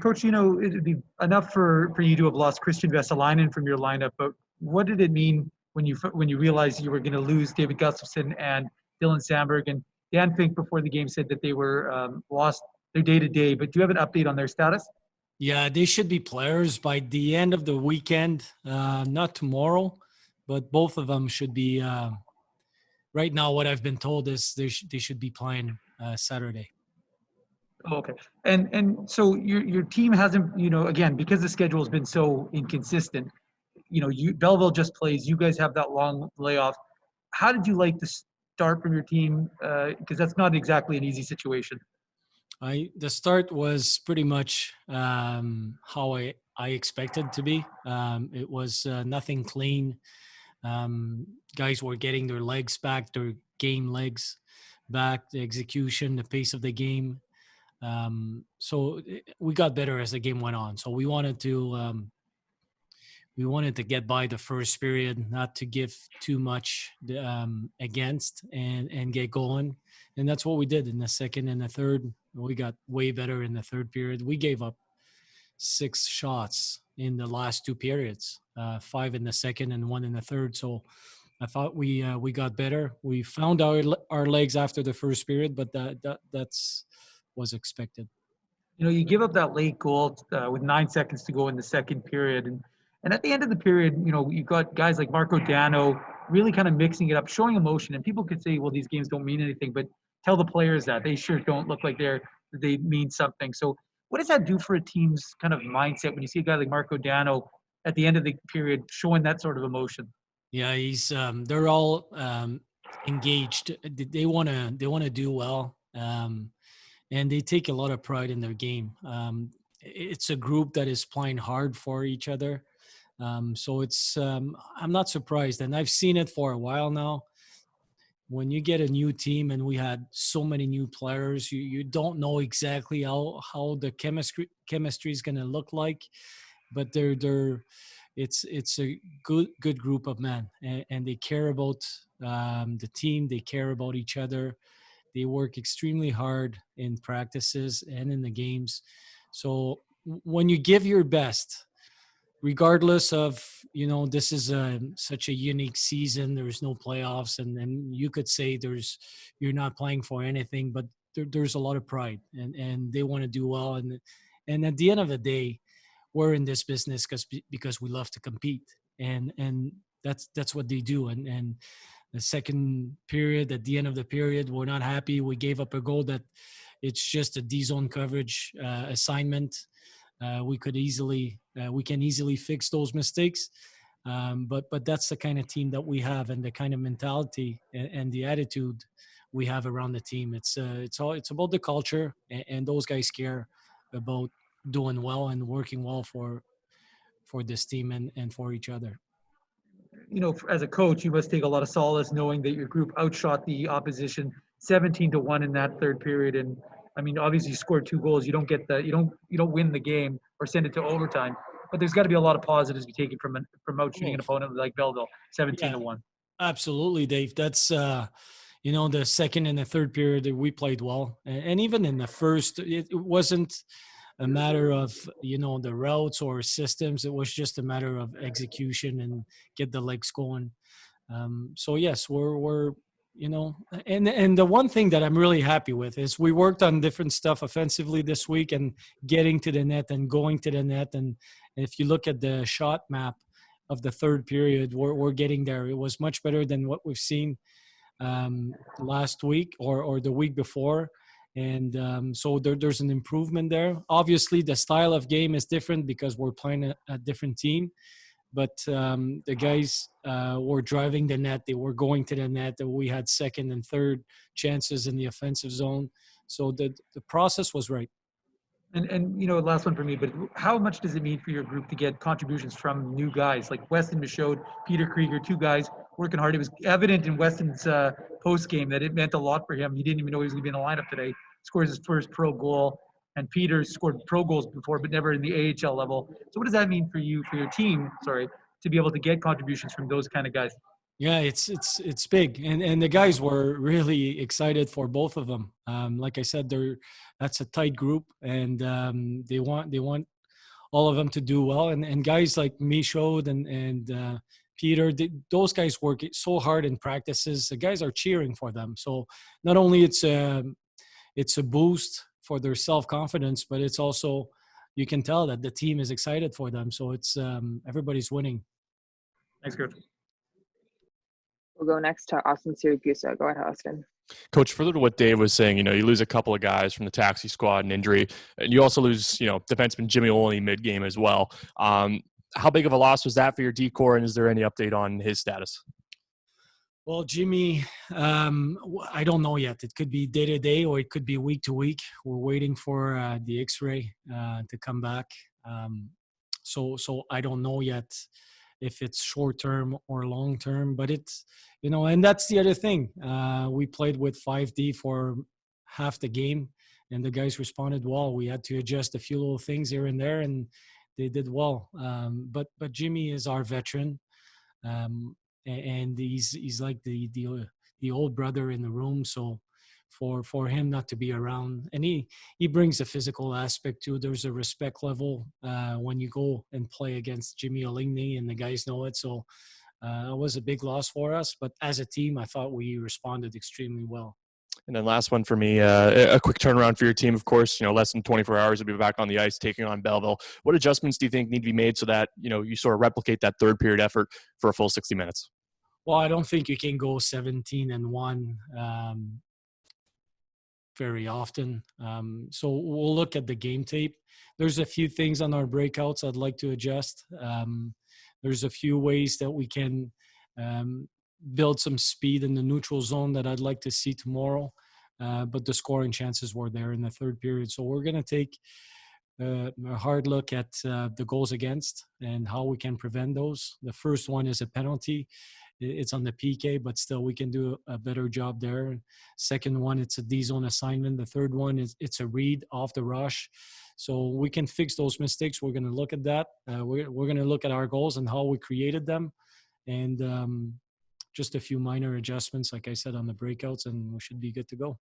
Coach, it'd be enough for you to have lost Christian Vesalainen from your lineup, but what did it mean when you realized you were going to lose David Gustafsson and Dylan Sandberg? And Dan Fink before the game said that they were lost their day to day, but do you have an update on their status? Yeah, they should be players by the end of the weekend. Not tomorrow, but both of them should be. Right now, what I've been told is they should be playing Saturday. Oh, okay. And so your team hasn't, again, because the schedule has been so inconsistent, you Belleville just plays, you guys have that long layoff. How did you like to start from your team? Because that's not exactly an easy situation. The start was pretty much how I expected to be. It was nothing clean. Guys were getting their legs back, their game legs back, the execution, the pace of the game. We got better as the game went on. So we wanted to get by the first period, not to give too much against and get going. And that's what we did in the second and the third. We got way better in the third period. We gave up 6 shots in the last 2 periods, 5 in the second and 1 in the third. So I thought we got better. We found our legs after the first period, but that's was expected. You give up that late goal with 9 seconds to go in the second period, and at the end of the period, you've got guys like Marco Dano really kind of mixing it up, showing emotion. And people could say, well, these games don't mean anything, but tell the players that they sure don't look like they mean something. So, what does that do for a team's kind of mindset when you see a guy like Marco Dano at the end of the period showing that sort of emotion? Yeah, they're all engaged. They wanna do well. And they take a lot of pride in their game. It's a group that is playing hard for each other. So I'm not surprised. And I've seen it for a while now. When you get a new team and we had so many new players, you don't know exactly how the chemistry is going to look like, but it's a good group of men, and they care about the team. They care about each other. They work extremely hard in practices and in the games. So when you give your best, regardless of, this is such a unique season, there's no playoffs, and you could say you're not playing for anything, but there's a lot of pride, and they want to do well. And at the end of the day, we're in this business because we love to compete, and that's what they do. And the second period, at the end of the period, we're not happy. We gave up a goal that it's just a D-zone coverage assignment. We can easily fix those mistakes. But that's the kind of team that we have, and the kind of mentality and the attitude we have around the team. It's about the culture, and those guys care about doing well and working well for this team and for each other. As a coach, you must take a lot of solace knowing that your group outshot the opposition 17-1 in that third period. And I mean, obviously, you scored 2 goals. You don't get that. You don't win the game or send it to overtime. But there's got to be a lot of positives you take it from out shooting Oh, an opponent like Belleville, 17 yeah, to one. absolutely, Dave. That's the second and the third period we played well, and even in the first, it wasn't a matter of the routes or systems. It was just a matter of execution and get the legs going. So yes, we're and the one thing that I'm really happy with is we worked on different stuff offensively this week, and getting to the net and going to the net. And if you look at the shot map of the third period, we're getting there. It was much better than what we've seen last week or the week before. And so there's an improvement there. Obviously, the style of game is different because we're playing a different team. But the guys were driving the net. They were going to the net. We had second and third chances in the offensive zone. So the process was right. And last one for me, but how much does it mean for your group to get contributions from new guys like Weston Michaud, Peter Krieger, 2 guys working hard? It was evident in Weston's post game that it meant a lot for him. He didn't even know he was going to be in the lineup today. Scores his first pro goal, and Peter scored pro goals before, but never in the AHL level. So what does that mean for you, for your team? Sorry, to be able to get contributions from those kind of guys? Yeah, it's big, and the guys were really excited for both of them. Like I said, that's a tight group, and they want all of them to do well. And guys like me showed and Peter, those guys work so hard in practices. The guys are cheering for them. So not only it's a boost for their self confidence, but it's also you can tell that the team is excited for them. So it's everybody's winning. Thanks, Coach. We'll go next to Austin Siragusa. Go ahead, Austin. Coach, further to what Dave was saying, you lose a couple of guys from the taxi squad and injury, and you also lose, defenseman Jimmy Olney mid-game as well. How big of a loss was that for your D-core, and is there any update on his status? Well, Jimmy, I don't know yet. It could be day to day or it could be week to week. We're waiting for the X-ray to come back. So I don't know yet if it's short term or long term. But it's and that's the other thing. We played with 5D for half the game, and the guys responded well. We had to adjust a few little things here and there, and they did well. But Jimmy is our veteran. And he's like the old brother in the room. So for him not to be around, and he brings a physical aspect too. There's a respect level when you go and play against Jimmy Oligny, and the guys know it. So it was a big loss for us. But as a team, I thought we responded extremely well. And then last one for me, a quick turnaround for your team, of course. Less than 24 hours, you'll be back on the ice taking on Belleville. What adjustments do you think need to be made so that you sort of replicate that third period effort for a full 60 minutes? Well, I don't think you can go 17-1 very often. So we'll look at the game tape. There's a few things on our breakouts I'd like to adjust. There's a few ways that we can build some speed in the neutral zone that I'd like to see tomorrow. But the scoring chances were there in the third period. So we're going to take a hard look at the goals against and how we can prevent those. The first one is a penalty. It's on the PK, but still we can do a better job there. Second one, it's a D-zone assignment. The third one is it's a read off the rush. So we can fix those mistakes. We're going to look at that. We're going to look at our goals and how we created them. And just a few minor adjustments, like I said, on the breakouts, and we should be good to go.